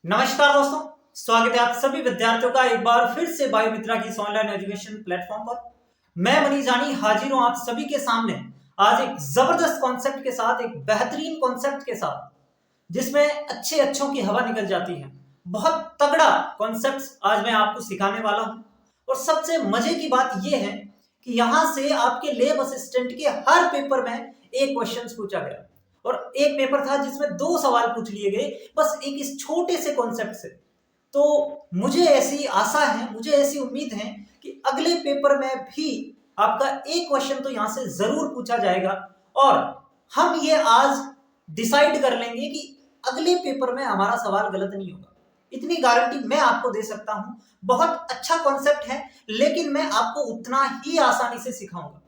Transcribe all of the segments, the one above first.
नमस्कार दोस्तों, स्वागत है आप सभी विद्यार्थियों का एक बार फिर से बायोमित्रा की इस ऑनलाइन एजुकेशन प्लेटफॉर्म पर। मैं मनीष जानी हाजिर हूं आप सभी के सामने आज एक जबरदस्त कॉन्सेप्ट के साथ, एक बेहतरीन कॉन्सेप्ट के साथ जिसमें अच्छे अच्छों की हवा निकल जाती है। बहुत तगड़ा कॉन्सेप्ट आज मैं आपको सिखाने वाला हूं और सबसे मजे की बात यह है कि यहां से आपके लैब असिस्टेंट के हर पेपर में एक क्वेश्चन पूछा गया और एक पेपर था जिसमें 2 सवाल पूछ लिए गए, बस एक इस छोटे से कॉन्सेप्ट से। तो मुझे ऐसी आशा है, मुझे ऐसी उम्मीद है कि अगले पेपर में भी आपका एक क्वेश्चन तो यहां से जरूर पूछा जाएगा और हम ये आज डिसाइड कर लेंगे कि अगले पेपर में हमारा सवाल गलत नहीं होगा। इतनी गारंटी मैं आपको दे सकता हूं। बहुत अच्छा कॉन्सेप्ट है, लेकिन मैं आपको उतना ही आसानी से सिखाऊंगा।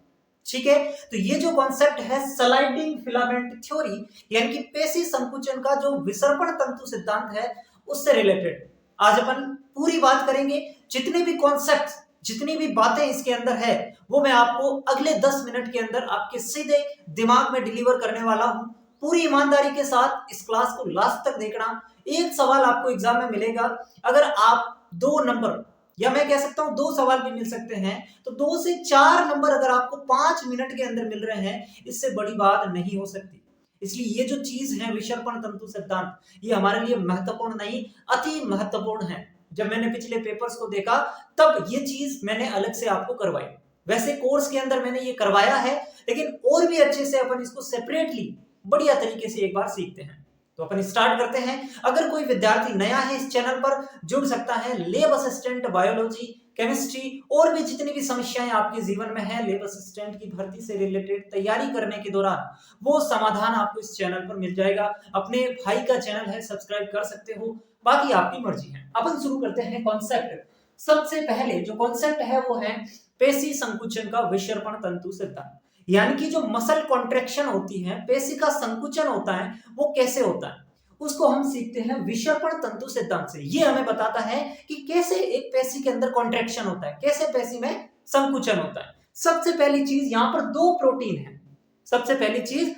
ठीक है, तो ये जो कॉन्सेप्ट है स्लाइडिंग फिलामेंट थ्योरी, यानी कि पेशी संकुचन का जो विसर्पण तंतु सिद्धांत है, उससे रिलेटेड आज अपन पूरी बात करेंगे। जितने भी कॉन्सेप्ट, जितनी भी बातें इसके अंदर है, वो मैं आपको अगले 10 मिनट के अंदर आपके सीधे दिमाग में डिलीवर करने वाला हूं। पूरी ईमानदारी के साथ इस क्लास को लास्ट तक देखना। एक सवाल आपको एग्जाम में मिलेगा, अगर आप 2 नंबर या मैं कह सकता हूं 2 सवाल भी मिल सकते हैं, तो 2 से 4 नंबर अगर आपको 5 मिनट के अंदर मिल रहे हैं, इससे बड़ी बात नहीं हो सकती। इसलिए ये जो चीज है विसर्पण तंतु सिद्धांत, ये हमारे लिए महत्वपूर्ण नहीं, अति महत्वपूर्ण है। जब मैंने पिछले पेपर्स को देखा तब ये चीज मैंने अलग से आपको करवाई। वैसे कोर्स के अंदर मैंने ये करवाया है, लेकिन और भी अच्छे से अपन इसको सेपरेटली बढ़िया तरीके से एक बार सीखते हैं। तो अपन स्टार्ट करते हैं। अगर कोई विद्यार्थी नया है इस चैनल पर, जुड़ सकता है। लैब असिस्टेंट बायोलॉजी, केमिस्ट्री और भी जितनी भी समस्याएं आपके जीवन में है लैब असिस्टेंट की भर्ती से रिलेटेड तैयारी करने के दौरान, वो समाधान आपको इस चैनल पर मिल जाएगा। अपने भाई का चैनल है, सब्सक्राइब कर सकते हो, बाकी आपकी मर्जी है। अपन शुरू करते हैं कॉन्सेप्ट। सबसे पहले जो कॉन्सेप्ट है वो है पेशी संकुचन का विसर्पण तंतु सिद्धांत, यानी कि जो मसल कॉन्ट्रैक्शन होती है, पेशी का संकुचन होता है, वो कैसे होता है, उसको हम सीखते हैं विसर्पण तंतु सिद्धांत से। ये हमें बताता है कि कैसे एक पेशी के अंदर कॉन्ट्रैक्शन होता है, कैसे पेशी में संकुचन होता है। सबसे पहली चीज, यहां पर 2 प्रोटीन है। सबसे पहली चीज,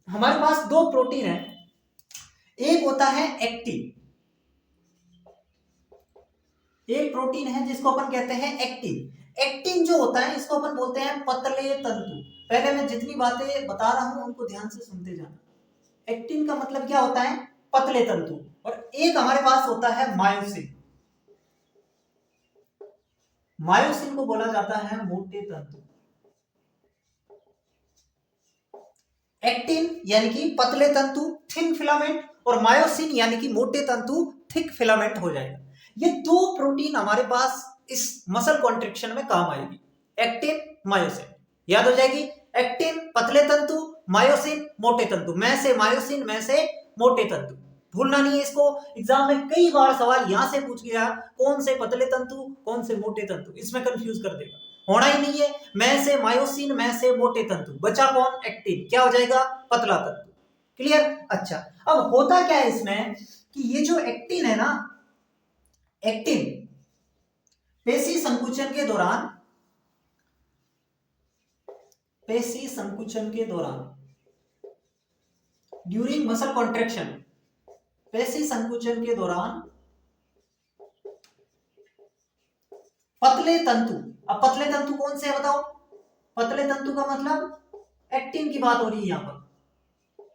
हमारे पास 2 प्रोटीन है। एक होता है एक्टिन, एक प्रोटीन है जिसको अपन कहते हैं एक्टिन। एक्टिन जो होता है इसको अपन बोलते हैं पतले तंतु। पहले मैं जितनी बातें बता रहा हूं उनको ध्यान से सुनते जाना। एक्टिन का मतलब क्या होता है? पतले तंतु। और एक हमारे पास होता है मायोसिन। मायोसिन को बोला जाता है मोटे तंतु। एक्टिन यानी कि पतले तंतु, थिन फिलामेंट, और मायोसिन यानी कि मोटे तंतु, थिक फिलामेंट हो जाएगा। ये 2 प्रोटीन हमारे पास इस मसल कॉन्ट्रैक्शन में काम आएगी। एक्टिन, मायोसिन, याद हो जाएगी। एक्टिन पतले तंतु, मायोसिन मोटे तंतु। मैं से मायोसिन, मैं से मोटे तंतु, भूलना नहीं है इसको। एग्जाम में कई बार सवाल यहां से पूछ गया, कौन से पतले तंतु, कौन से मोटे तंतु, इसमें कंफ्यूज कर देगा। होना ही नहीं है। मैं से मायोसिन, मैं से मोटे तंतु, बचा कौन? एक्टिन। क्या हो जाएगा? पतला तंतु। क्लियर? अच्छा, अब होता क्या है इसमें कि ये जो एक्टिन है ना, एक्टिन पेशी संकुचन के दौरान, पेशी संकुचन के दौरान, ड्यूरिंग मसल कॉन्ट्रैक्शन, पेशी संकुचन के दौरान पतले तंतु। अब पतले तंतु कौन से है बताओ? पतले तंतु का मतलब एक्टिन की बात हो रही है यहां पर।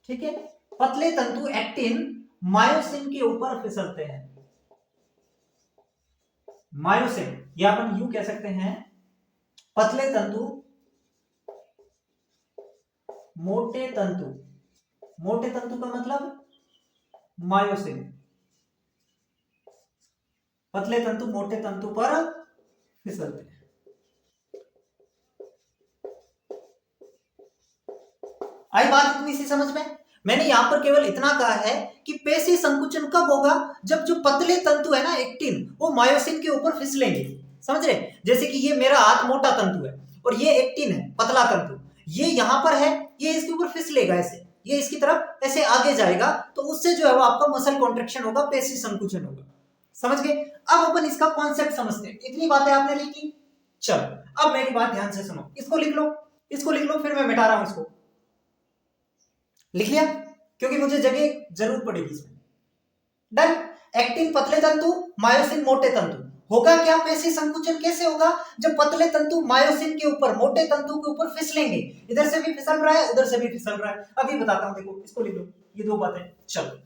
ठीक है, पतले तंतु एक्टिन मायोसिन के ऊपर फिसलते हैं। मायोसिन, या अपन यूं कह सकते हैं, पतले तंतु, मोटे तंतु। मोटे तंतु का मतलब मायोसिन। पतले तंतु मोटे तंतु पर फिसलते हैं। आई बात इतनी सी समझ में? मैंने यहां पर केवल इतना कहा है कि पेशी संकुचन कब होगा? जब जो पतले तंतु है ना एक्टिन, वो मायोसिन के ऊपर फिसलेंगे। समझ रहे? जैसे कि ये मेरा हाथ मोटा तंतु है और ये एक्टिन है पतला तंतु, ये यहां पर है, ये इसके ऊपर फिसलेगा ऐसे, ये इसकी तरफ ऐसे आगे जाएगा, तो उससे जो है वो आपका मसल कॉन्ट्रैक्शन होगा, पेशी संकुचन होगा। समझ गए? अब अपन इसका कॉन्सेप्ट समझते हैं। इतनी बातें आपने लिख ली, चलो अब मेरी बात ध्यान से सुनो। इसको लिख लो, इसको लिख लो, फिर मैं मिटा रहा हूं इसको। लिख लिया? क्योंकि मुझे जगह जरूरत पड़ेगी इसमें। डन। एक्टिन पतले तंतु, मायोसिन मोटे तंतु। होगा क्या पेशी संकुचन कैसे होगा? जब पतले तंतु मायोसिन के ऊपर, मोटे तंतु के ऊपर फिसलेंगे। इधर से भी फिसल रहा है, उधर से भी फिसल रहा है। अभी बताता हूं, देखो इसको लिख लो, ये दो बातें। चलो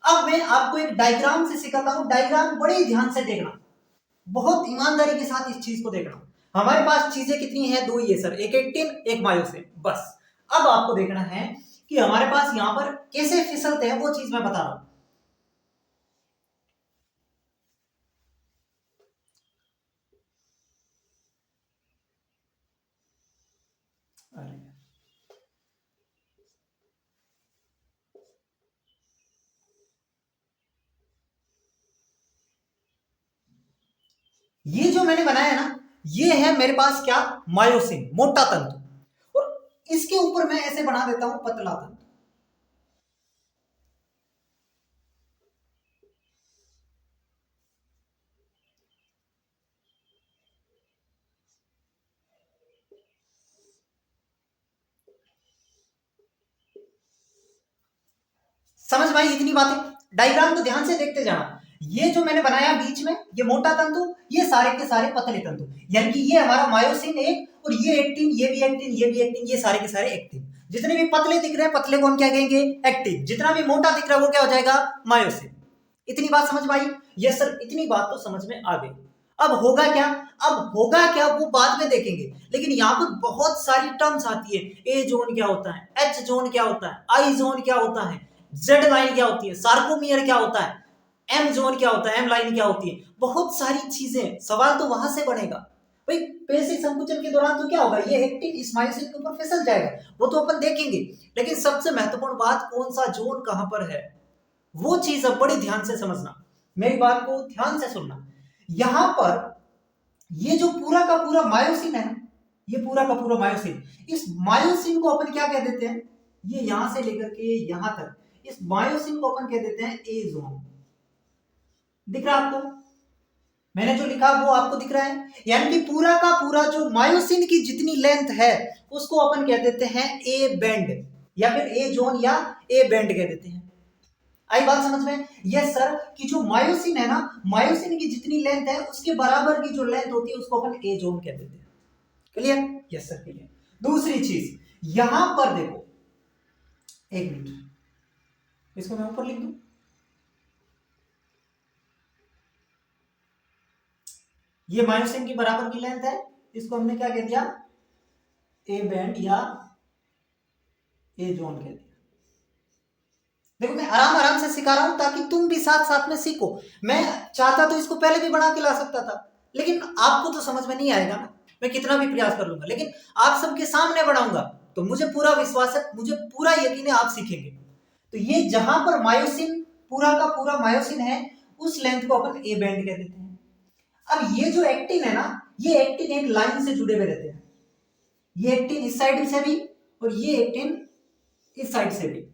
अब मैं आपको एक डायग्राम से सिखाता हूं। डायग्राम बड़े ध्यान से देखना, बहुत ईमानदारी के साथ इस चीज को देखना। हमारे पास चीजें कितनी है? दो ही है सर, एक एक्टिन एक मायोसिन, बस। अब आपको देखना है कि हमारे पास यहां पर कैसे फिसलते हैं, वो चीज मैं बता रहा हूं। ये जो मैंने बनाया ना, ये है मेरे पास क्या? मायोसिन, मोटा तंतु। और इसके ऊपर मैं ऐसे बना देता हूं पतला तंतु। समझ में आई इतनी बातें? डायग्राम को ध्यान से देखते जाना। ये जो मैंने बनाया बीच में, ये मोटा तंतु, ये सारे के सारे पतले तंतु, यानी कि ये हमारा मायोसिन एक, और ये एक्टिन, ये भी एक्टिन, ये भी एक्टिन, ये सारे के सारे एक्टिन। जितने भी पतले दिख रहे हैं, पतले को हम क्या कहेंगे? एक्टिन। जितना भी मोटा दिख रहा है वो क्या हो जाएगा? मायोसिन। इतनी बात समझ में आई? यस सर, इतनी बात तो समझ में आ गई। अब होगा क्या? अब होगा क्या वो बाद में देखेंगे, लेकिन यहाँ पर बहुत सारी टर्म्स आती है। ए जोन क्या होता है, एच जोन क्या होता है, आई जोन क्या होता है, जेड लाइन क्या होती है, सार्कोमियर क्या होता है, एम जोन क्या होता है, एम लाइन क्या होती है, बहुत सारी चीजें। सवाल तो वहां से बनेगा भाई। पेशी संकुचन के दौरान तो क्या होगा? ये एक्टिन इस मायोसिन के ऊपर फिसल जाएगा, वो तो अपन देखेंगे। लेकिन सबसे महत्वपूर्ण बात, कौन सा जोन कहां पर है, वो चीज अब बड़ी ध्यान से समझना। मेरी बात को ध्यान से सुनना। यहां पर ये जो पूरा का पूरा मायोसिन है, ये पूरा का पूरा मायोसिन, इस मायोसिन को अपन क्या कह देते हैं? ये यहां से लेकर के यहां तक, इस मायोसिन को अपन कह देते हैं ए जोन। दिख रहा आपको? मैंने जो लिखा वो आपको दिख रहा है? यानी कि पूरा का पूरा जो मायोसिन की जितनी लेंथ है, उसको अपन कह देते हैं ए बैंड, या फिर ए जोन, या ए बैंड कह देते हैं। आई बात समझ में? यस सर, कि जो मायोसिन है ना, मायोसिन की जितनी लेंथ है, उसके बराबर की जो लेंथ होती है, उसको अपन ए जोन कह देते हैं। क्लियर? Yes sir, clear. दूसरी चीज, यहां पर देखो, एक मिनट, इसको मैं ऊपर लिख दूं। ये मायोसिन की बराबर की लेंथ है, इसको हमने क्या कह दिया? ए बैंड या ए जोन कह दिया। देखो मैं आराम आराम से सिखा रहा हूं ताकि तुम भी साथ साथ में सीखो। मैं चाहता तो इसको पहले भी बना के ला सकता था, लेकिन आपको तो समझ में नहीं आएगा ना, मैं कितना भी प्रयास कर लूंगा। लेकिन आप सबके सामने बढ़ाऊंगा तो मुझे पूरा विश्वास है, मुझे पूरा यकीन है आप सीखेंगे। तो ये जहां पर मायोसिन, पूरा का पूरा मायोसिन है, उस लेंथ को अपन ए बैंड कह देते हैं। अब ये जो एक्टिन है ना, ये एक्टिन एक लाइन से जुड़े हुए रहते हैं। ये एक्टिन इस साइड से भी, और ये एक्टिन इस साइड से भी।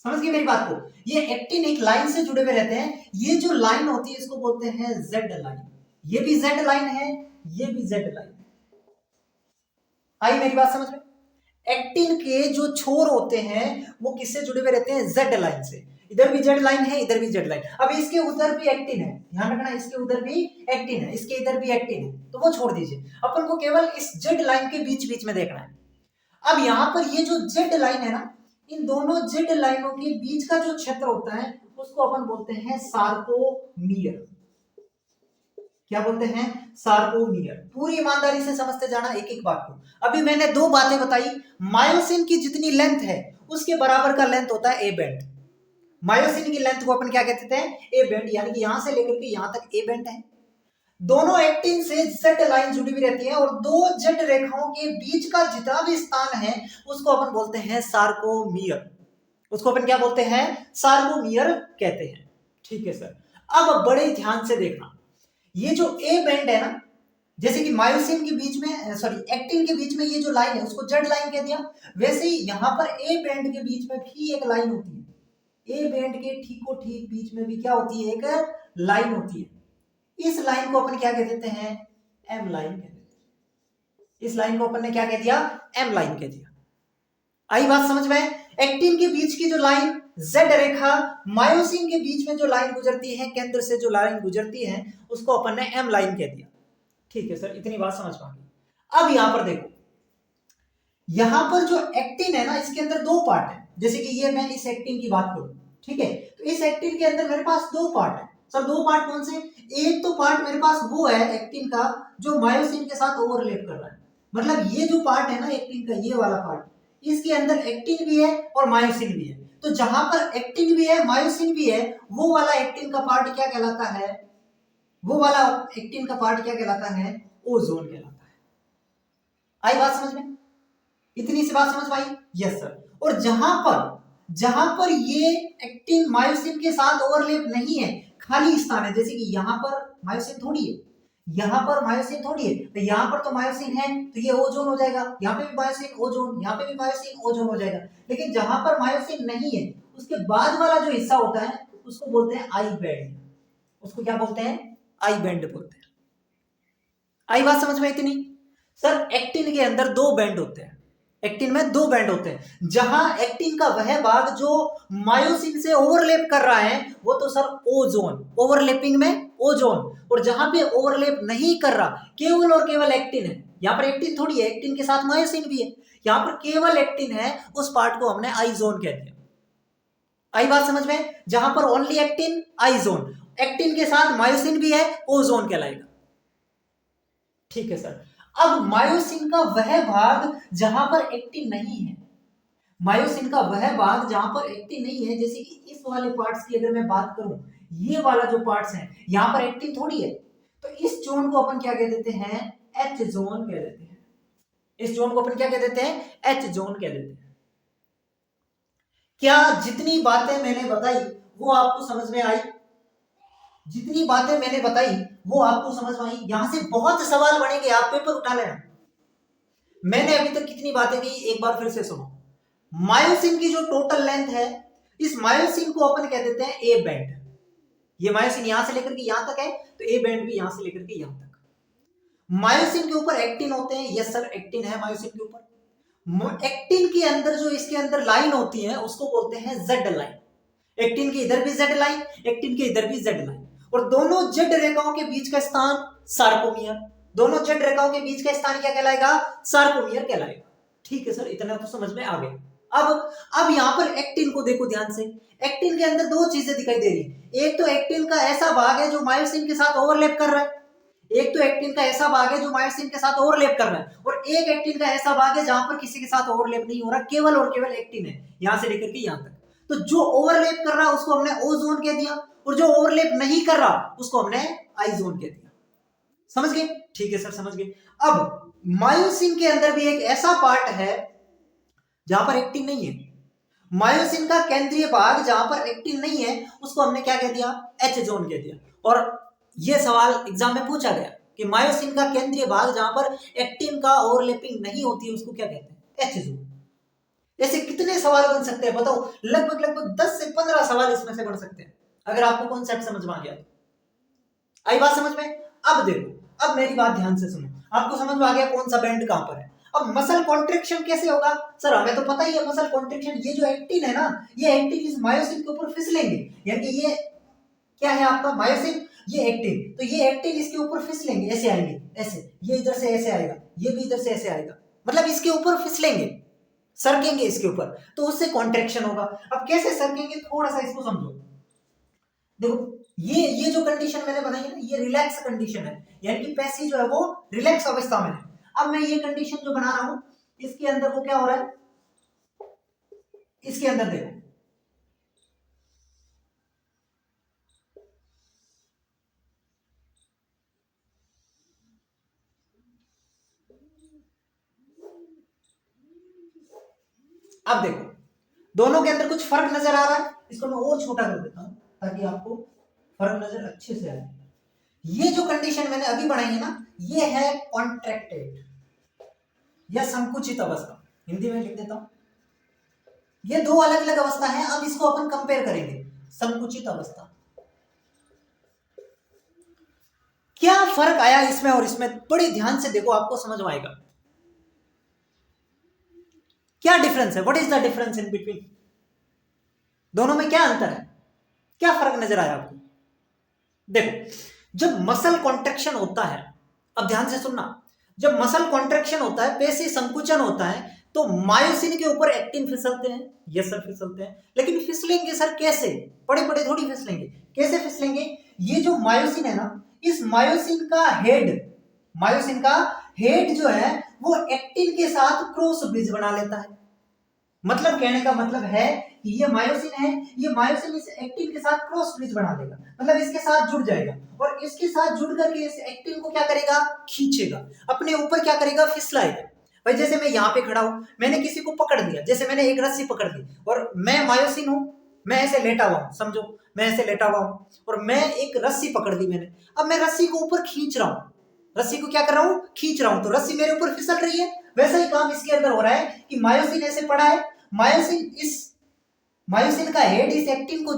समझ गए मेरी बात को? ये एक्टिन एक लाइन से जुड़े हुए रहते हैं। ये जो लाइन होती है, इसको बोलते हैं जेड लाइन। ये भी जेड लाइन है, ये भी जेड लाइन। आई मेरी बात समझ में? एक्टिन के जो छोर होते हैं, वो किससे जुड़े हुए रहते हैं? जेड लाइन से। इधर भी जेड लाइन है, इधर भी जेड लाइन। अब इसके उधर भी एक्टिन है, ध्यान रखना, इसके उधर भी एक्टिन है, इसके इधर भी एक्टिन है, तो वो छोड़ दीजिए। अपन को केवल इस जेड लाइन के बीच बीच में देखना है। अब यहां पर ये जो जेड लाइन है ना, इन दोनों जेड लाइनों के बीच का जो क्षेत्र होता है, उसको अपन बोलते हैं सार्कोमियर। क्या बोलते हैं? सार्कोमियर। पूरी ईमानदारी से समझते जाना एक एक बात को। अभी मैंने दो बातें बताई। मायोसिन की जितनी लेंथ है, उसके बराबर का लेंथ होता है ए बैंड। मायोसिन की लेंथ को अपन क्या कहते हैं? ए बैंड, यानी कि यहां से लेकर के यहां तक ए बैंड है। दोनों एक्टिन से जेड लाइन जुड़ी हुई रहती है, और दो जेड रेखाओं के बीच का जितना भी स्थान है, उसको अपन बोलते हैं सार्कोमियर। उसको अपन क्या बोलते हैं? सार्कोमियर कहते हैं। ठीक है सर। अब बड़े ध्यान से देखना, ये जो ए बैंड है ना, जैसे कि मायोसिन के बीच में, सॉरी एक्टिन के बीच में ये जो लाइन है, उसको जेड लाइन कह दिया। वैसे ही यहां पर ए बैंड के बीच में भी एक लाइन होती है। ए बैंड के ठीको ठीक बीच में भी क्या होती है? एक लाइन होती है। इस लाइन को अपन क्या कह देते हैं? एम लाइन कह देते हैं। इस लाइन को अपन ने क्या कह दिया? एम लाइन कह दिया। आई बात समझ में? एक्टिन के बीच की जो लाइन जेड रेखा मायोसिन के बीच में जो लाइन गुजरती है, केंद्र से जो लाइन गुजरती है, उसको अपन ने एम लाइन कह दिया। ठीक है सर, इतनी बात समझ पा गए। अब यहां पर देखो, यहां पर जो एक्टिन है ना, इसके अंदर दो पार्ट है। जैसे कि ये मैं इस एक्टिन की बात करूं, ठीक है, तो इस एक्टिन के अंदर मेरे पास दो पार्ट है। सर दो पार्ट कौन से? एक तो पार्ट मेरे पास वो है एक्टिन का जो मायोसिन के साथ ओवरलैप कर रहा है। मतलब ये जो पार्ट है ना एक्टिन का, ये वाला पार्ट, इसके अंदर एक्टिन भी है और मायोसिन भी है। तो जहां पर एक्टिन भी है मायोसिन भी है, वो वाला एक्टिन का पार्ट क्या कहलाता है? वो वाला एक्टिन का पार्ट क्या कहलाता है? ओजोन कहलाता है। आई बात समझ में? इतनी सी बात समझ पाई? Yes sir. और जहां पर ये एक्टिन मायोसिन के साथ ओवरलैप नहीं है, खाली स्थान है, जैसे कि यहां पर मायोसिन थोड़ी है, यहां पर मायोसिन थोड़ी है, तो यहां पर तो मायोसिन है, तो ये ओजोन हो जाएगा। यहां पे भी मायोसिन ओजोन, यहां पे भी मायोसिन ओजोन हो जाएगा। लेकिन जहां पर मायोसिन नहीं है, उसके बाद वाला जो हिस्सा होता है उसको बोलते हैं आई बैंड। उसको क्या बोलते हैं? आई बैंड बोलते हैं। आई बात समझ में इतनी? सर एक्टिन के अंदर दो बैंड होते हैं, एक्टिन में दो बैंड होते हैं। जहां एक्टिन का वह भाग जो मायोसिन से ओवरलैप कर रहा है वो तो सर ओजोन, ओवरलैपिंग में ओजोन। और जहां पे ओवरलैप नहीं कर रहा, केवल और केवल एक्टिन है, यहां पर एक्टिन थोड़ी है, एक्टिन के साथ मायोसिन भी है, यहां पर केवल एक्टिन है, उस पार्ट को हमने आई जोन कह दिया। आई बात समझ में? जहां पर ओनली एक्टिन, आई जोन, एक्टिन के साथ मायोसिन भी है, ओजोन कहलाएगा। ठीक है सर। अब मायोसिन का वह भाग जहां पर एक्टिन नहीं है, मायोसिन का वह भाग जहां पर एक्टिन नहीं है, जैसे कि इस वाले पार्ट्स की अगर मैं बात करूं, ये वाला जो पार्ट्स है यहां पर एक्टिन थोड़ी है, तो इस जोन को अपन क्या कह देते हैं? एच जोन कह देते हैं। इस जोन को अपन क्या कह देते हैं? एच जोन कह देते हैं। क्या जितनी बातें मैंने बताई वो आपको समझ में आई? जितनी बातें मैंने बताई वो आपको समझ में आई? यहां से बहुत सवाल बनेंगे, आप पेपर उठा लेना। मैंने अभी तक कितनी बातें की एक बार फिर से सुनो। मायोसिन की जो टोटल लेंथ है, इस मायोसिन को अपन कह देते हैं ए बैंड। ये मायोसिन यहां से लेकर के यहां तक है, तो ए बैंड भी यहां से लेकर के यहां तक। मायोसिन के ऊपर एक्टिन होते हैं, यस सर एक्टिन है मायोसिन के ऊपर। एक्टिन के अंदर जो इसके अंदर लाइन होती है उसको बोलते हैं जेड लाइन। एक्टिन के इधर भी जेड लाइन, एक्टिन के इधर भी जेड लाइन, और दोनों जेड रेखाओं के बीच का स्थान सार्कोमियर। दोनों जेड रेखाओं के बीच का स्थान क्या कहलाएगा? सार्कोमियर कहलाएगा। ठीक है सर, इतना तो समझ में आ गया। अब यहां पर एक्टिन को देखो ध्यान से। एक्टिन के अंदर दो चीजें दिखाई दे रही है। एक तो एक्टिन का ऐसा भाग है जो मायोसिन के साथ ओवरलैप कर रहा है, एक तो एक्टिन का ऐसा भाग है जो मायोसिन के साथ ओवरलैप कर रहा है, और एक एक्टिन का ऐसा भाग है जहां पर किसी के साथ ओवरलैप नहीं हो रहा, केवल और केवल एक्टिन है, यहां से लेकर के यहां तक। तो जो ओवरलैप कर रहा है उसको हमने ओ जोन कह दिया, और जो ओवरलैप नहीं कर रहा उसको हमने आई जोन कह दिया। समझ गए? ठीक है सर, समझ गए। अब मायोसिन के अंदर भी एक ऐसा पार्ट है जहां पर एक्टिन नहीं है। मायोसिन का केंद्रीय भाग जहां पर एक्टिन नहीं है उसको हमने क्या कह दिया? एच जोन कह दिया। और यह सवाल एग्जाम में पूछा गया कि मायोसिन का केंद्रीय भाग जहां पर एक्टिन का ओवरलैपिंग नहीं होती उसको क्या कहते हैं? H zone. ऐसे कितने सवाल बन सकते हैं बताओ? लगभग 10 से 15 सवाल इसमें से बन सकते हैं, अगर आपको कॉन्सेप्ट समझ में आ गया। आई बात समझ में? अब देखो, अब मेरी बात ध्यान से सुनो। आपको समझ में आ गया कौन सा बैंड कहां पर है। अब मसल कॉन्ट्रैक्शन कैसे होगा? सर हमें तो पता ही है मसल कॉन्ट्रैक्शन, ये जो एक्टिन है ना, ये एक्टिन इस मायोसिन के ऊपर फिसलेंगे, यानी कि ये क्या है आपका मायोसिन, ये एक्टिन, तो ये एक्टिन इसके ऊपर फिसलेंगे, ऐसे आएंगे, ऐसे, ये इधर से ऐसे आएगा, ये भी इधर से ऐसे आएगा, मतलब इसके ऊपर फिसलेंगे, सरकेंगे इसके ऊपर, तो उससे कॉन्ट्रैक्शन होगा। अब कैसे सरकेंगे, थोड़ा सा इसको समझो। देखो ये जो कंडीशन मैंने बनाई है ना, ये रिलैक्स कंडीशन है, यानी कि पेशी जो है वो रिलैक्स अवस्था में है। अब मैं ये कंडीशन जो बना रहा हूं, इसके अंदर वो क्या हो रहा है, इसके अंदर देखो, अब देखो दोनों के अंदर कुछ फर्क नजर आ रहा है। इसको मैं और छोटा कर देता हूं ताकि आपको फर्क नजर अच्छे से आए। ये जो कंडीशन मैंने अभी बनाई है ना, ये है कॉन्ट्रैक्टेड या संकुचित अवस्था, हिंदी में लिख देता हूं। ये दो अलग अलग अवस्था है, अब इसको अपन कंपेयर करेंगे। संकुचित अवस्था, क्या फर्क आया इसमें और इसमें, बड़ी ध्यान से देखो, आपको समझ में आएगा। क्या डिफरेंस है? What is the difference in between? दोनों में क्या अंतर है? क्या फर्क नजर आया आपको? देखो, जब मसल कॉन्ट्रैक्शन होता है, अब ध्यान से सुनना, जब मसल कॉन्ट्रैक्शन होता है, पेशी संकुचन होता है, तो मायोसिन के ऊपर एक्टिन फिसलते हैं। यस सर, फिसलते हैं। लेकिन फिसलेंगे सर कैसे? पड़े पड़े थोड़ी फिसलेंगे। कैसे फिसलेंगे? ये जो मायोसिन है ना, इस मायोसिन का हेड जो है वो एक्टिन के साथ क्रॉस ब्रिज बना लेता है। मतलब कहने का मतलब है कि ये मायोसिन है, ये मायोसिन इस एक्टिन के साथ क्रॉस ब्रिज बना देगा, मतलब इसके साथ जुड़ जाएगा, और इसके साथ जुड़ करके इस एक्टिन को क्या करेगा? खींचेगा, अपने ऊपर क्या करेगा? फिसलाएगा। भाई जैसे मैं यहाँ पे खड़ा हूं, मैंने किसी को पकड़ लिया, जैसे मैंने एक रस्सी पकड़ ली और मैं मायोसिन हूं, मैं ऐसे लेटा हुआ हूं, समझो मैं ऐसे लेटा हुआ हूं और मैं एक रस्सी पकड़ ली मैंने। अब मैं रस्सी को ऊपर खींच रहा हूं, रस्सी को क्या कर रहा हूं? खींच रहा हूं, तो रस्सी मेरे ऊपर फिसल रही है। वैसा ही काम इसके अंदर हो रहा है कि मायोसिन ऐसे पड़ा है, मायोसिन का हेड इस एक्टिन को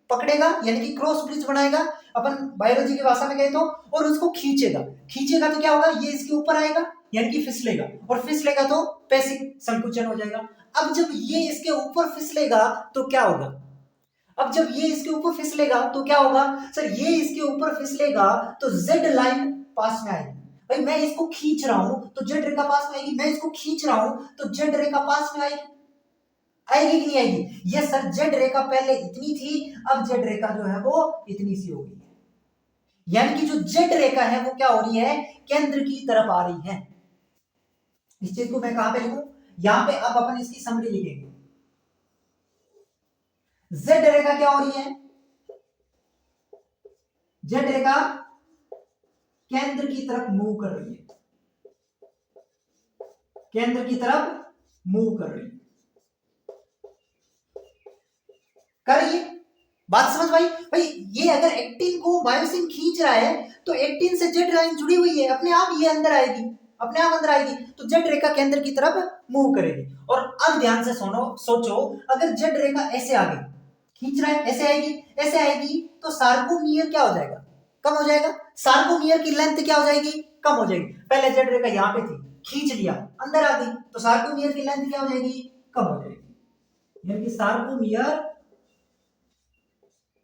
पकड़ेगा, यानी कि क्रॉस ब्रिज बनाएगा अपन बायोलॉजी की भाषा में कहें तो, और उसको खींचेगा। खींचेगा तो क्या होगा? ये इसके ऊपर आएगा, यानी कि फिसलेगा, और फिसलेगा तो पेशी संकुचन हो जाएगा। अब जब ये इसके ऊपर फिसलेगा तो क्या होगा? अब जब ये इसके ऊपर फिसलेगा तो क्या होगा सर? ये इसके ऊपर फिसलेगा तो जेड लाइन पास में आएगी। भाई मैं इसको खींच रहा हूं तो जेड रेखा पास में आएगी, मैं इसको खींच रहा हूं तो जेड रेखा पास में आएगी। आएगी कि नहीं आएगी? ये सर जेड रेखा पहले इतनी थी, अब जेड रेखा जो है वो इतनी सी हो गई है, यानी कि जो जेड रेखा है वो क्या हो रही है? केंद्र की तरफ आ रही है। इस चीज को मैं कहां पे लिखूं? यहां पे अब अपन इसकी समरी लिखेंगे। जेड रेखा क्या हो रही है? जेड रेखा केंद्र की तरफ मूव कर रही है, केंद्र की तरफ मूव कर रही है। कर रही है? बात समझ भाई? भाई ये अगर एक्टिन को मायोसिन खींच रहा है तो एक्टिन से जेड लाइन जुड़ी हुई है, अपने आप ये अंदर आएगी, अपने आप अंदर आएगी, तो जेड रेखा केंद्र की तरफ मूव करेगी। और अब ध्यान से सुनो, सोचो अगर जेड रेखा ऐसे आगे खींच रहा है, ऐसे आएगी, ऐसे आएगी, तो सार्कोमियर क्या हो जाएगा? कम हो जाएगा। सार्कोमियर की लेंथ क्या हो जाएगी? कम हो जाएगी। पहले जेड रेखा यहाँ पे थी, खींच लिया, अंदर आ गई, तो सार्कोमियर की लेंथ क्या हो जाएगी? कम हो जाएगी, यानी कि सार्कोमियर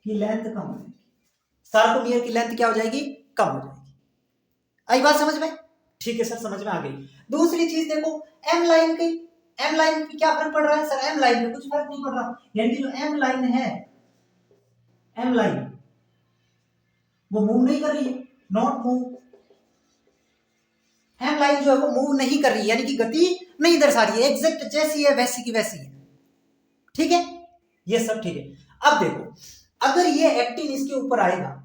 की लेंथ कम हो जाएगी। सार्कोमियर की लेंथ क्या हो जाएगी? कम हो जाएगी। आई बात समझ में? ठीक है सर, समझ में आ गई। दूसरी चीज देखो, एम लाइन की, एम लाइन की क्या फर्क पड़ रहा है सर? एम लाइन में कुछ फर्क नहीं पड़ रहा, यानी कि जो एम लाइन है, एम लाइन वो मूव नहीं कर रही है, नॉट मूव। एम लाइन जो है वो मूव नहीं कर रही है, यानी कि गति नहीं दर्शा रही है, एग्जैक्ट जैसी है वैसी की वैसी है। ठीक है, ये सब ठीक है। अब देखो, अगर ये एक्टिन इसके ऊपर आएगा,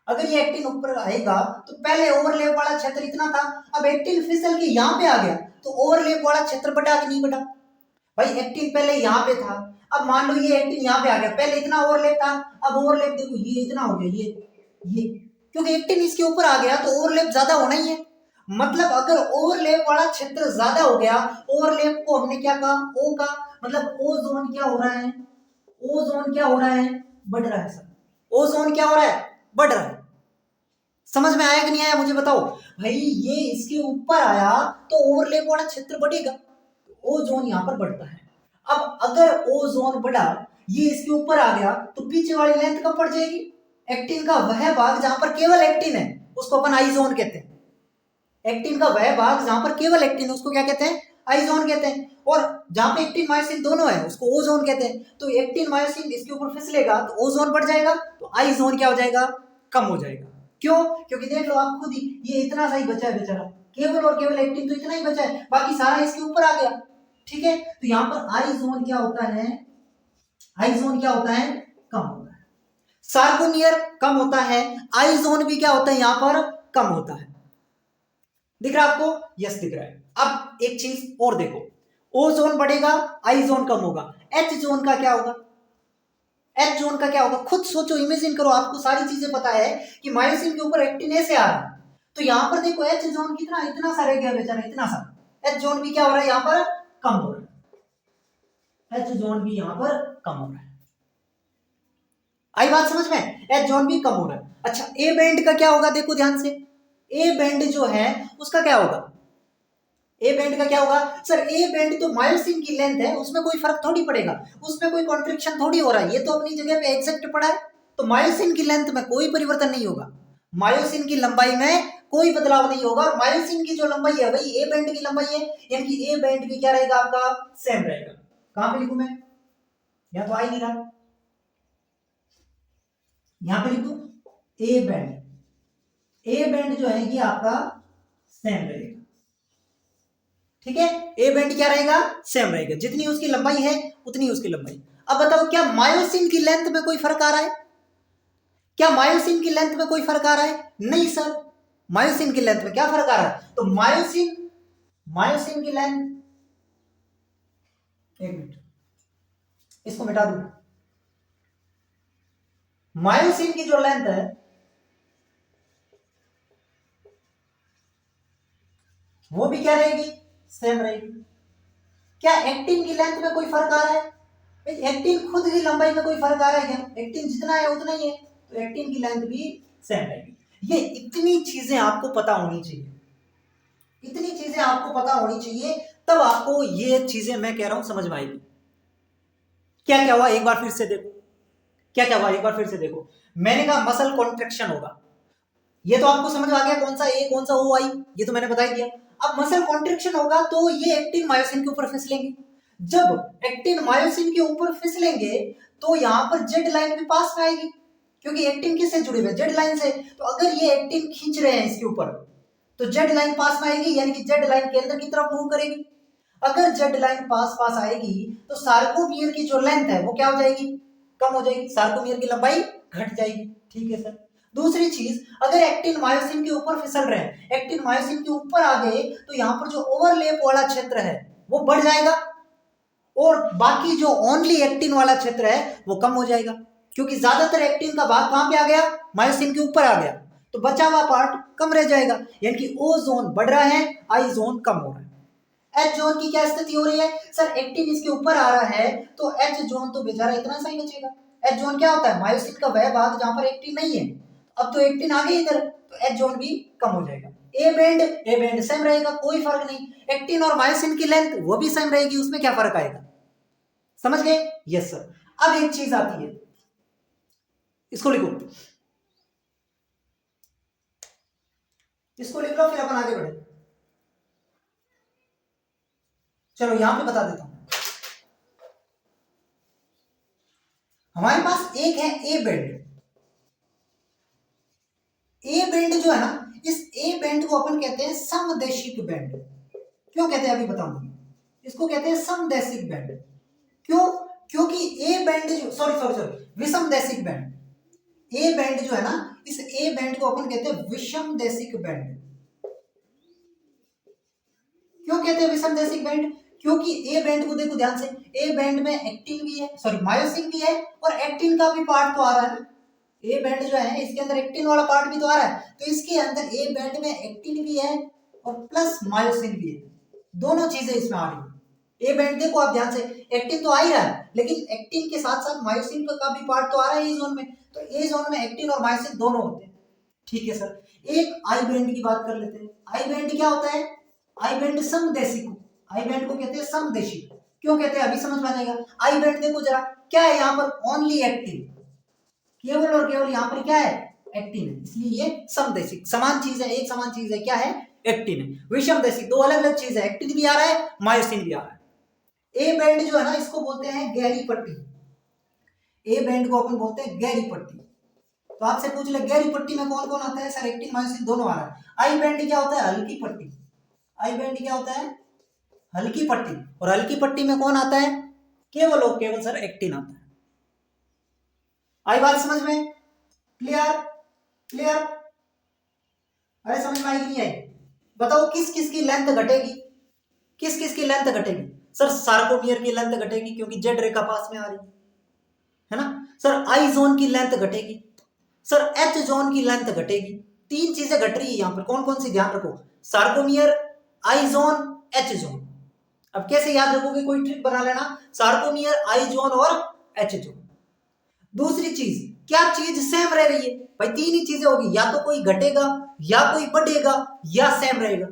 अगर ये एक्टिन ऊपर आएगा तो पहले ओवरलैप वाला क्षेत्र इतना था, अब एक्टिन फिसल के यहां पे आ गया तो ओवरलैप वाला क्षेत्र बढ़ा कि नहीं बढ़ा? भाई एक्टिन पहले यहां पे था, अब मान लो ये एक्टिन यहां पे आ गया, पहले इतना ओवरलैप था, अब ओवरलैप देखो ये इतना हो गया, ये क्योंकि एक्टिन इसके ऊपर आ गया तो ओवरलैप ज्यादा होना ही है। मतलब अगर ओवरलैप वाला क्षेत्र ज्यादा हो गया, ओवरलैप को हमने क्या कहा? ओ का मतलब ओजोन क्या हो रहा है? ओजोन क्या हो रहा है? बढ़ रहा है सर। ओजोन क्या हो रहा है? बढ़ रहा है। समझ में आया कि नहीं आया मुझे बताओ? भाई ये इसके ऊपर आया तो ओवरलैप वाला क्षेत्र बढ़ेगा, ओजोन यहां पर बढ़ता है। अब अगर ओजोन बढ़ा, ये इसके ऊपर आ गया तो पीछे वाली लेंथ कम पड़ जाएगी। एक्टिन का वह भाग जहां पर केवल एक्टिन है उसको अपन आई जोन कहते हैं। एक्टिन का वह भाग जहां पर केवल एक्टिन है उसको क्या कहते हैं? आई जोन कहते हैं। और जहां पे एक्टिन मायोसिन दोनों है उसको ओ जोन कहते हैं। तो एक्टिन मायोसिन इसके ऊपर फिसलेगा तो ओ जोन बढ़ जाएगा, तो आई जोन क्या हो जाएगा? कम हो जाएगा। क्यों? क्योंकि देख लो आप खुद ही, ये इतना सा ही बचा है बेचारा, केवल और केवल एक्टिन तो इतना ही बचा है, बाकी सारा इसके ऊपर आ गया। ठीक है, तो यहाँ पर आई जोन क्या होता है? आई जोन क्या होता है? कम होता है। सार्कोमियर कम होता है, आई जोन भी क्या होता है? यहाँ पर कम होता है। दिख रहा है आपको? यस दिख रहा है। अब एक चीज और देखो, ओ जोन बढ़ेगा, आई जोन कम होगा, एच जोन का क्या होगा? एच जोन का क्या होगा? खुद सोचो, इमेजिन करो, आपको सारी चीजें पता है कि मायोसिन के ऊपर एक्टिन ऐसे आ रहा है, तो यहां पर देखो एच जोन कितना, इतना सा रह गया बेचारा, इतना सा। एच जोन भी क्या हो रहा है? यहां पर कम हो रहा है, एच जोन भी यहां पर कम हो रहा है। आई बात समझ में? एच जोन भी कम हो रहा है। अच्छा, ए बैंड का क्या होगा? देखो ध्यान से, ए बैंड जो है उसका क्या होगा? ए बैंड का क्या होगा सर, ए बैंड तो मायोसिन की लेंथ है, उसमें कोई फर्क थोड़ी पड़ेगा, उसमें कोई कॉन्ट्रिक्शन थोड़ी हो रहा है, ये तो अपनी जगह पे एग्जैक्ट पड़ा है। तो मायोसिन की लेंथ में कोई परिवर्तन नहीं होगा, मायोसिन की लंबाई में कोई बदलाव नहीं होगा। मायोसिन की जो लंबाई है वही ए बैंड की लंबाई है, यानी कि ए बैंड भी क्या रहेगा आपका, सेम रहेगा। कहां पे लिखूं मैं, यहां तो आ ही नहीं रहा, यहां पे लिखूं ए बैंड, ए बैंड जो है ये आपका सेम रहेगा, ठीक है। ए बैंड क्या रहेगा, सेम रहेगा, जितनी उसकी लंबाई है उतनी उसकी लंबाई। अब बताओ क्या मायोसिन की लेंथ में कोई फर्क आ रहा है, क्या मायोसिन की लेंथ में कोई फर्क आ रहा है, नहीं सर, मायोसिन की लेंथ में क्या फर्क आ रहा है, तो मायोसिन की लेंथ, एक मिनट इसको मिटा दूं, मायोसिन की जो लेंथ है वो भी क्या रहेगी, सेम रहेगी। क्या एक्टिन की लेंथ में कोई फर्क आ रहा है, एक्टिन खुद की लंबाई में कोई फर्क आ रहा है क्या, एक्टिन जितना है उतना ही है, तो एक्टिन की लेंथ भी सेम रहेगी। ये इतनी चीजें आपको पता होनी चाहिए, इतनी चीजें आपको पता होनी चाहिए, तब आपको ये चीजें मैं कह रहा हूं समझ में आएगी। क्या क्या हुआ एक बार फिर से देखो, क्या क्या हुआ एक बार फिर से देखो। मैंने कहा मसल कॉन्ट्रैक्शन होगा, ये तो आपको समझ आ गया कौन सा ए कौन सा ओ आई, ये तो मैंने बता ही दिया। अब मसल कॉन्ट्रैक्शन होगा तो ये एक्टिन मायोसिन के ऊपर फिसलेंगे, जब एक्टिन मायोसिन के ऊपर फिसलेंगे तो यहाँ पर जेड लाइन भी पास में आएगी, क्योंकि एक्टिन किससे जुड़े हुए, जेड लाइन से। तो अगर ये एक्टिन खींच रहे हैं इसके ऊपर तो जेड लाइन पास में आएगी, यानी कि जेड लाइन केंद्र की तरफ मूव करेगी। अगर जेड लाइन पास पास आएगी तो सार्कोमियर की जो लेंथ है वो क्या हो जाएगी, कम हो जाएगी, सार्कोमियर की लंबाई घट जाएगी, ठीक है सर। दूसरी चीज, अगर एक्टिन मायोसिन के ऊपर फिसल रहे हैं, एक्टिन मायोसिन के ऊपर आ गए तो यहाँ पर जो ओवरलैप वाला क्षेत्र है वो बढ़ जाएगा, और बाकी जो ओनली एक्टिन वाला क्षेत्र है वो कम हो जाएगा, क्योंकि ज्यादातर एक्टिन का भाग कहां पे आ गया, मायोसिन के ऊपर आ गया, तो बचा हुआ पार्ट कम रह जाएगा, यानी कि ओ जोन बढ़ रहा है, आई जोन कम हो रहा है। एच जोन की क्या स्थिति हो रही है सर, एक्टिन इसके ऊपर आ रहा है तो एच जोन तो बेचारा इतना सा ही बचेगा। एच जोन क्या होता है, मायोसिन का वह भाग जहां पर एक्टिन नहीं है, अब तो एक्टिन आ गई इधर, तो एच जोन भी कम हो जाएगा। ए बैंड सेम रहेगा, कोई फर्क नहीं। एक्टिन और मायोसिन की लेंथ वो भी सेम रहेगी, उसमें क्या फर्क आएगा, समझ गए, यस सर। अब एक चीज आती है, इसको लिखो, इसको लिख लो फिर अपन आगे बढ़े। चलो यहां पे बता देता हूं, हमारे पास एक है ए बैंड, ए बैंड जो है ना, इस ए बैंड को अपन कहते हैं समदैशिक बैंड। क्यों कहते हैं अभी बताऊंगा, इसको कहते हैं समदैशिक बैंड। क्यों, क्योंकि ए बैंड जो सॉरी विषमदैशिक बैंड, ए बैंड जो है ना, इस ए बैंड को अपन कहते हैं विषमदैशिक बैंड। क्यों कहते हैं विषमदैशिक बैंड, क्योंकि ए बैंड को देखो ध्यान से, ए बैंड में एक्टिन भी है, सॉरी मायोसिन भी है, और एक्टिन का भी पार्ट तो आ रहा है ना, ए बैंड जो है इसके अंदर एक्टिन वाला पार्ट भी तो आ रहा है, तो इसके अंदर ए बैंड में एक्टिन भी है और प्लस मायोसिन भी है, दोनों चीजें इसमें आ रही है। ए बैंड देखो आप ध्यान से, एक्टिन तो आ ही रहा है, लेकिन एक्टिन के साथ साथ मायोसिन का भी पार्ट तो आ रहा है ए जोन में, तो ए जोन में एक्टिन और मायोसिन दोनों होते हैं, ठीक है सर। एक आई बैंड की बात कर लेते हैं। आई बैंड क्या होता है, आई बैंड समदैशिक, आई बैंड को कहते हैं समदैशिक। क्यों कहते हैं अभी समझ में आ जाएगा। आई बैंड देखो जरा, क्या है यहाँ पर, ओनली एक्टिन, केवल और केवल यहाँ पर क्या है, एक्टिन है, इसलिए ये समदैशिक, समान चीज है, एक समान चीज है, क्या है, एक्टिन है। विषमदैशिक दो अलग अलग चीज है, एक्टिन भी आ रहा है, मायोसिन भी आ रहा है। ए बैंड जो है ना, इसको बोलते हैं गहरी पट्टी, ए बैंड को अपन बोलते हैं गहरी पट्टी। तो आपसे पूछ ले गहरी पट्टी में कौन कौन आता है सर, एक्टिन मायोसिन दोनों आ रहा है। आई बैंड क्या होता है, हल्की पट्टी, आई बैंड क्या होता है, हल्की पट्टी, और हल्की पट्टी में कौन आता है, केवल और केवल सर एक्टिन आता है। आई बात समझ में, क्लियर क्लियर, अरे समझ में आई कि नहीं आई, बताओ किस किस की लेंथ घटेगी, किस किस की लेंथ घटेगी सर, सार्कोमियर की लेंथ घटेगी क्योंकि जेड रेखा पास में आ रही है ना सर, आई जोन की लेंथ घटेगी सर, एच जोन की लेंथ घटेगी, तीन चीजें घट रही है यहां पर, कौन कौन सी ध्यान रखो, सार्कोमियर, आई जोन, एच जोन। अब कैसे याद रखोगे, कोई ट्रिक बना लेना, सार्कोमियर, आई जोन और एच जोन। दूसरी चीज, क्या चीज सेम रह रही है भाई, तीन ही चीजें होगी, या तो कोई घटेगा, या कोई बढ़ेगा, या सेम रहेगा।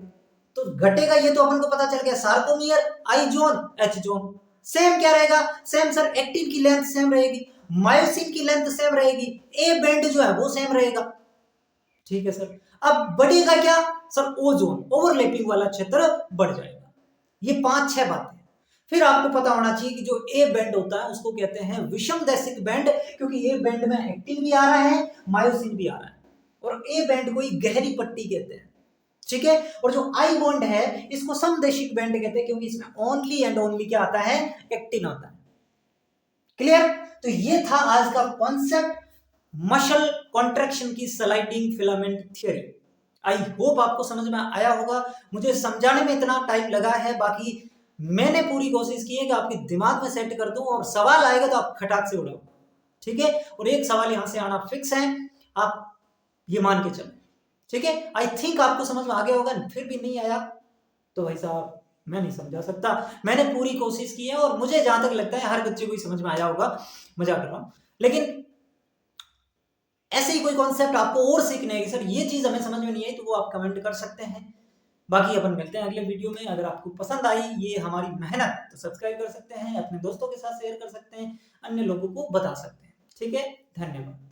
तो घटेगा ये तो अपन को पता चल गया, सार्कोमियर आई जोन एच जोन। सेम क्या रहेगा, सेम सर एक्टिन की लेंथ सेम रहेगी, मायोसिन की लेंथ सेम रहेगी, ए बैंड जो है वो सेम रहेगा। ठीक है सर। अब बढ़ेगा क्या सर, ओजोन ओवरलैपिंग वाला क्षेत्र बढ़ जाएगा। ये 5-6 बातें। फिर आपको पता होना चाहिए कि जो ए बैंड होता है उसको कहते हैं विषमदैशिक बैंड, क्योंकि ए बैंड में एक्टिन भी आ रहा है, मायोसिन भी आ रहा है, और ए बैंड को ही गहरी पट्टी कहते हैं। ठीक है। और जो आई बॉन्ड है इसको समदैशिक बैंड कहते हैं, क्योंकि इसमें ओनली एंड ओनली क्या आता है, एक्टिन आता है। क्लियर। तो ये था आज का कॉन्सेप्ट, मसल कॉन्ट्रैक्शन की sliding filament theory. I hope आपको समझ में आया होगा। मुझे समझाने में इतना टाइम लगा है, बाकी मैंने पूरी कोशिश की है कि आपके दिमाग में सेट कर दूं, और सवाल आएगा तो आप खटाक से उड़ाओ। ठीक है। और एक सवाल यहां से आना फिक्स है, आप ये मान के चलो। ठीक है। आई थिंक आपको समझ में आ गया होगा। फिर भी नहीं आया तो भाई साहब मैं नहीं समझा सकता, मैंने पूरी कोशिश की है, और मुझे जहां तक लगता है हर बच्चे को ही समझ में आया होगा। मजाक कर रहा हूं, लेकिन ऐसे ही कोई कॉन्सेप्ट आपको और सीखने है कि सर ये चीज हमें समझ में नहीं आई, तो वो आप कमेंट कर सकते हैं। बाकी अपन मिलते हैं अगले वीडियो में। अगर आपको पसंद आई ये हमारी मेहनत तो सब्सक्राइब कर सकते हैं, अपने दोस्तों के साथ शेयर कर सकते हैं, अन्य लोगों को बता सकते हैं। ठीक है। धन्यवाद।